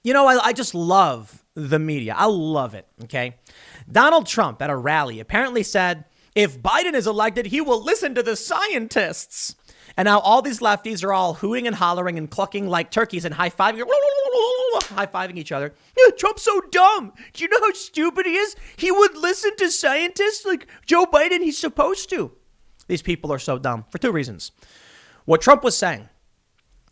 I just love the media. I love it. Okay. Donald Trump at a rally apparently said, if Biden is elected, he will listen to the scientists. And now all these lefties are all hooting and hollering and clucking like turkeys and high-fiving each other. Yeah, Trump's so dumb. Do you know how stupid he is? He would listen to scientists like Joe Biden. He's supposed to. These people are so dumb for two reasons. What Trump was saying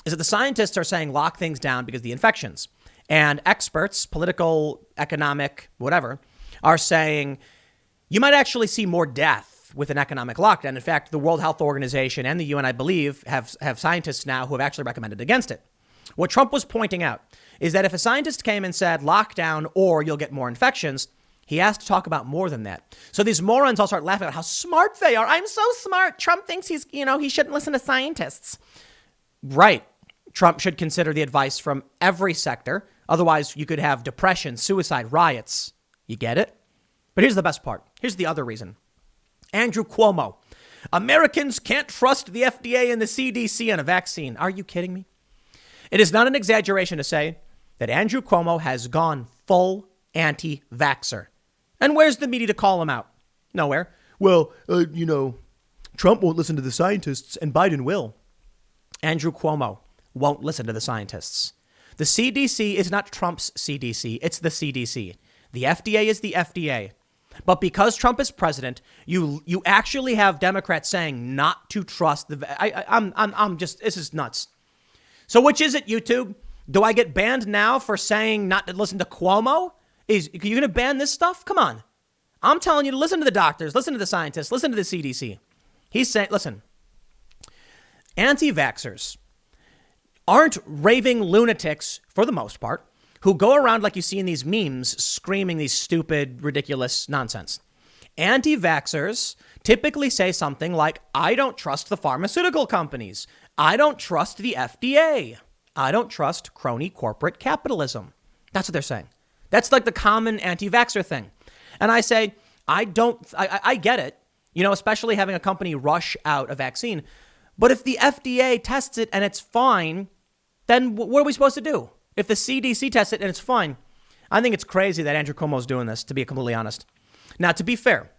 is that the scientists are saying lock things down because of the infections. And experts, political, economic, whatever, are saying you might actually see more death with an economic lockdown. In fact, the World Health Organization and the UN, I believe, have scientists now who have actually recommended against it. What Trump was pointing out is that if a scientist came and said lockdown or you'll get more infections, he has to talk about more than that. So these morons all start laughing at how smart they are. I'm so smart. Trump thinks he shouldn't listen to scientists. Right. Trump should consider the advice from every sector. Otherwise, you could have depression, suicide, riots. You get it? But here's the best part. Here's the other reason. Andrew Cuomo. Americans can't trust the FDA and the CDC on a vaccine. Are you kidding me? It is not an exaggeration to say that Andrew Cuomo has gone full anti-vaxxer. And where's the media to call him out? Nowhere. Well, Trump won't listen to the scientists and Biden will. Andrew Cuomo won't listen to the scientists. The CDC is not Trump's CDC. It's the CDC. The FDA is the FDA. But because Trump is president, you actually have Democrats saying not to trust this is nuts. So which is it, YouTube? Do I get banned now for saying not to listen to Cuomo? Are you going to ban this stuff? Come on. I'm telling you to listen to the doctors, listen to the scientists, listen to the CDC. He's saying, listen, anti-vaxxers aren't raving lunatics for the most part, who go around like you see in these memes screaming these stupid, ridiculous nonsense. Anti-vaxxers typically say something like, I don't trust the pharmaceutical companies. I don't trust the FDA. I don't trust crony corporate capitalism. That's what they're saying. That's like the common anti-vaxxer thing. And I say, I get it, especially having a company rush out a vaccine. But if the FDA tests it and it's fine, then what are we supposed to do? If the CDC tests it and it's fine, I think it's crazy that Andrew Cuomo's doing this, to be completely honest. Now, to be fair,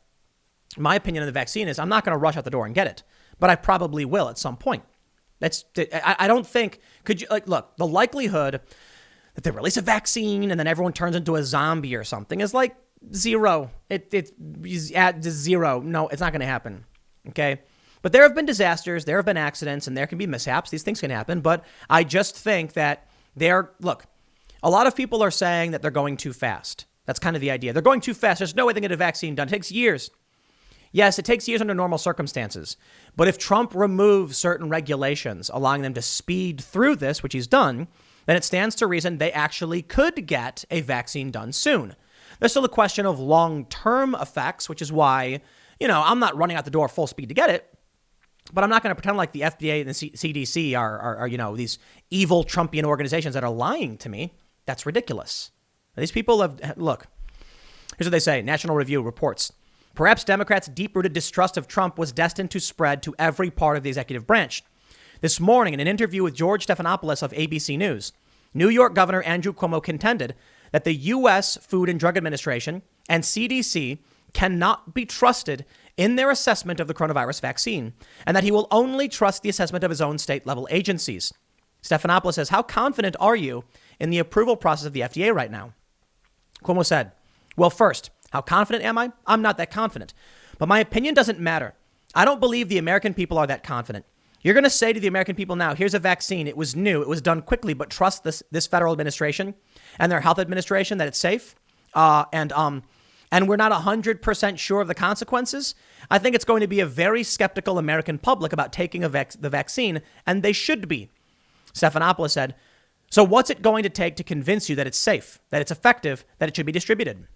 my opinion on the vaccine is I'm not going to rush out the door and get it, but I probably will at some point. I don't think, look, the likelihood that they release a vaccine and then everyone turns into a zombie or something is like zero. It's at zero. No, it's not going to happen. Okay. But there have been disasters, there have been accidents, and there can be mishaps. These things can happen. But I just think that look, a lot of people are saying that they're going too fast. That's kind of the idea. They're going too fast. There's no way they can get a vaccine done. It takes years. Yes, it takes years under normal circumstances. But if Trump removes certain regulations, allowing them to speed through this, which he's done, then it stands to reason they actually could get a vaccine done soon. There's still a question of long-term effects, which is why, I'm not running out the door full speed to get it. But I'm not going to pretend like the FDA and the CDC are these evil Trumpian organizations that are lying to me. That's ridiculous. These people look, here's what they say. National Review reports, perhaps Democrats' deep-rooted distrust of Trump was destined to spread to every part of the executive branch. This morning, in an interview with George Stephanopoulos of ABC News, New York Governor Andrew Cuomo contended that the U.S. Food and Drug Administration and CDC cannot be trusted in their assessment of the coronavirus vaccine, and that he will only trust the assessment of his own state-level agencies. Stephanopoulos says, how confident are you in the approval process of the FDA right now? Cuomo said, well, first, how confident am I? I'm not that confident. But my opinion doesn't matter. I don't believe the American people are that confident. You're going to say to the American people now, here's a vaccine. It was new. It was done quickly, but trust this federal administration and their health administration that it's safe. And we're not 100% sure of the consequences. I think it's going to be a very skeptical American public about taking the vaccine, and they should be. Stephanopoulos said, so what's it going to take to convince you that it's safe, that it's effective, that it should be distributed?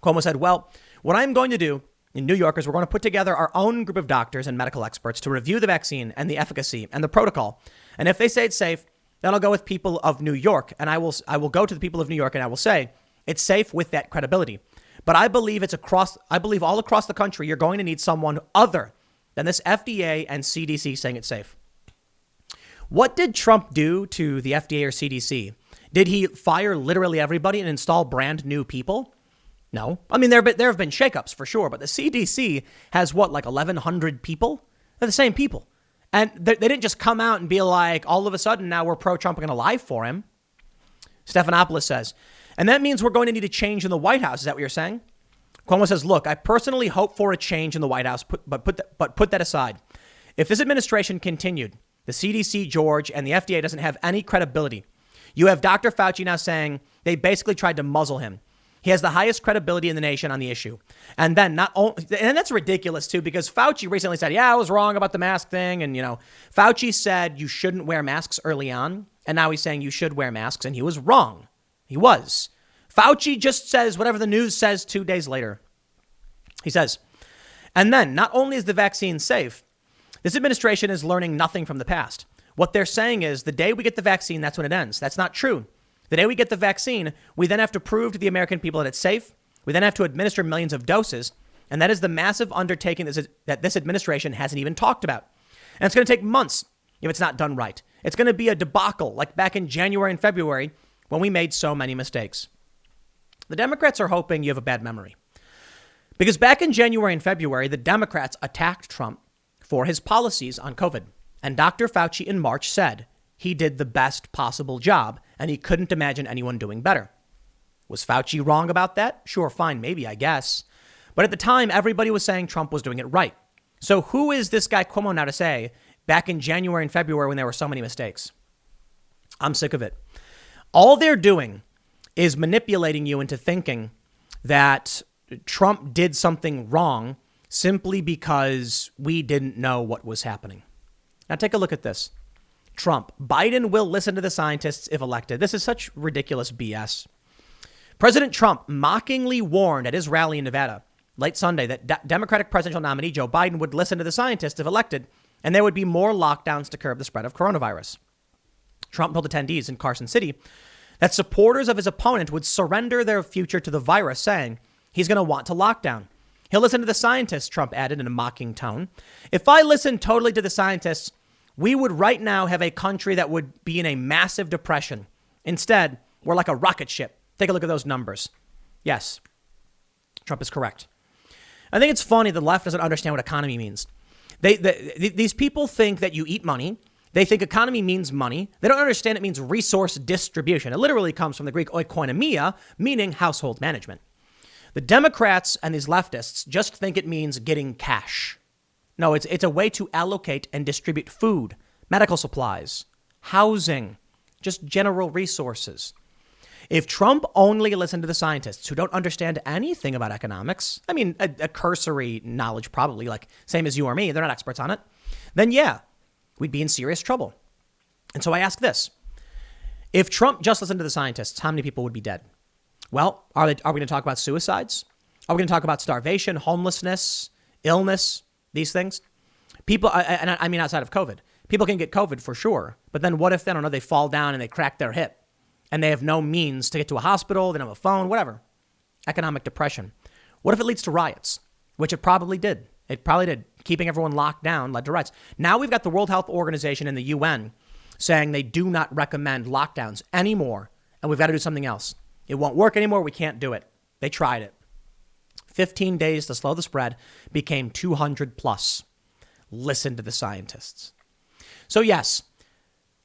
Cuomo said, well, what I'm going to do in New York is we're going to put together our own group of doctors and medical experts to review the vaccine and the efficacy and the protocol. And if they say it's safe, then I'll go with people of New York, and I will go to the people of New York and I will say it's safe with that credibility. But I believe all across the country, you're going to need someone other than this FDA and CDC saying it's safe. What did Trump do to the FDA or CDC Did he fire literally everybody and install brand new people? No. I mean, there have been shakeups for sure, but the CDC has what, like 1,100 people? They're the same people. And they didn't just come out and be like, all of a sudden, now we're pro-Trump, we're going to lie for him. Stephanopoulos says, and that means we're going to need a change in the White House. Is that what you're saying? Cuomo says, look, I personally hope for a change in the White House, but put that aside. If this administration continued, the CDC, George, and the FDA doesn't have any credibility. You have Dr. Fauci now saying they basically tried to muzzle him. He has the highest credibility in the nation on the issue. And then and that's ridiculous too, because Fauci recently said, yeah, I was wrong about the mask thing. And, Fauci said you shouldn't wear masks early on. And now he's saying you should wear masks. And he was wrong. He was. Fauci just says whatever the news says 2 days later. He says, and then not only is the vaccine safe, this administration is learning nothing from the past. What they're saying is the day we get the vaccine, that's when it ends. That's not true. The day we get the vaccine, we then have to prove to the American people that it's safe. We then have to administer millions of doses. And that is the massive undertaking that this administration hasn't even talked about. And it's going to take months if it's not done right. It's going to be a debacle like back in January and February when we made so many mistakes. The Democrats are hoping you have a bad memory. Because back in January and February, the Democrats attacked Trump for his policies on COVID. And Dr. Fauci in March said he did the best possible job and he couldn't imagine anyone doing better. Was Fauci wrong about that? Sure, fine, maybe, I guess. But at the time, everybody was saying Trump was doing it right. So who is this guy Cuomo now to say back in January and February when there were so many mistakes? I'm sick of it. All they're doing is manipulating you into thinking that Trump did something wrong simply because we didn't know what was happening. Now take a look at this. Trump, Biden will listen to the scientists if elected. This is such ridiculous BS. President Trump mockingly warned at his rally in Nevada late Sunday that Democratic presidential nominee Joe Biden would listen to the scientists if elected, and there would be more lockdowns to curb the spread of coronavirus. Trump told attendees in Carson City that supporters of his opponent would surrender their future to the virus, saying he's going to want to lock down. He'll listen to the scientists, Trump added in a mocking tone. If I listened totally to the scientists, we would right now have a country that would be in a massive depression. Instead, we're like a rocket ship. Take a look at those numbers. Yes, Trump is correct. I think it's funny the left doesn't understand what economy means. These people think that you eat money. They think economy means money. They don't understand it means resource distribution. It literally comes from the Greek oikonomia, meaning household management. The Democrats and these leftists just think it means getting cash. No, it's a way to allocate and distribute food, medical supplies, housing, just general resources. If Trump only listened to the scientists who don't understand anything about economics, I mean, a cursory knowledge probably, like same as you or me, they're not experts on it, then yeah, we'd be in serious trouble. And so I ask this. If Trump just listened to the scientists, how many people would be dead? Well, are we going to talk about suicides? Are we going to talk about starvation, homelessness, illness, these things? People, and I mean outside of COVID, people can get COVID for sure. But then what if, I don't know, they fall down and they crack their hip and they have no means to get to a hospital, they don't have a phone, whatever. Economic depression. What if it leads to riots? Which it probably did. It probably did. Keeping everyone locked down led to riots. Now we've got the World Health Organization and the UN saying they do not recommend lockdowns anymore. And we've got to do something else. It won't work anymore. We can't do it. They tried it. 15 days to slow the spread became 200 plus. Listen to the scientists. So yes,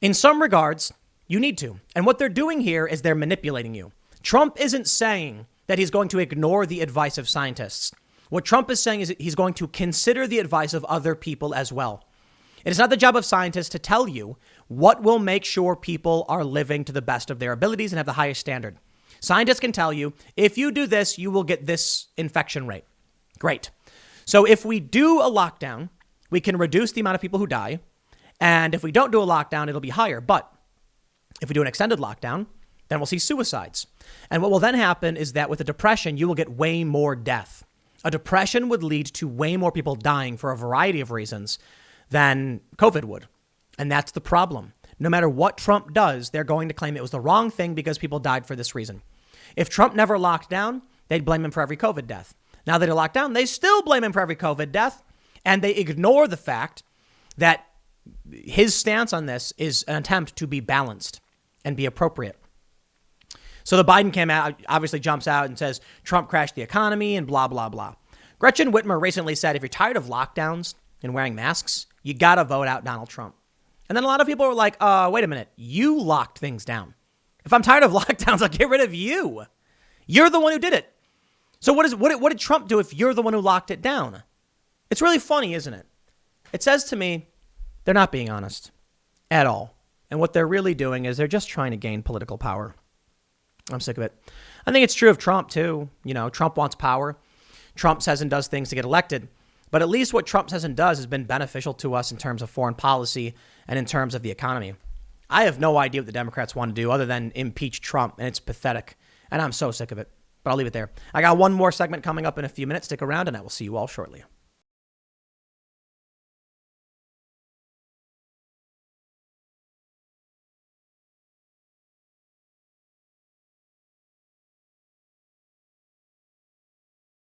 in some regards, you need to. And what they're doing here is they're manipulating you. Trump isn't saying that he's going to ignore the advice of scientists. What Trump is saying is that he's going to consider the advice of other people as well. It is not the job of scientists to tell you what will make sure people are living to the best of their abilities and have the highest standard. Scientists can tell you, if you do this, you will get this infection rate. Great. So if we do a lockdown, we can reduce the amount of people who die. And if we don't do a lockdown, it'll be higher. But if we do an extended lockdown, then we'll see suicides. And what will then happen is that with a depression, you will get way more death. A depression would lead to way more people dying for a variety of reasons than COVID would. And that's the problem. No matter what Trump does, they're going to claim it was the wrong thing because people died for this reason. If Trump never locked down, they'd blame him for every COVID death. Now that he locked down, they still blame him for every COVID death. And they ignore the fact that his stance on this is an attempt to be balanced and be appropriate. So the Biden came out, obviously jumps out and says Trump crashed the economy and blah, blah, blah. Gretchen Whitmer recently said, if you're tired of lockdowns and wearing masks, you got to vote out Donald Trump. And then a lot of people were like, wait a minute, you locked things down. If I'm tired of lockdowns, I'll get rid of you. You're the one who did it. So what did Trump do if you're the one who locked it down? It's really funny, isn't it? It says to me, they're not being honest at all. And what they're really doing is they're just trying to gain political power. I'm sick of it. I think it's true of Trump, too. Trump wants power. Trump says and does things to get elected. But at least what Trump says and does has been beneficial to us in terms of foreign policy and in terms of the economy. I have no idea what the Democrats want to do other than impeach Trump, and it's pathetic. And I'm so sick of it. But I'll leave it there. I got one more segment coming up in a few minutes. Stick around, and I will see you all shortly.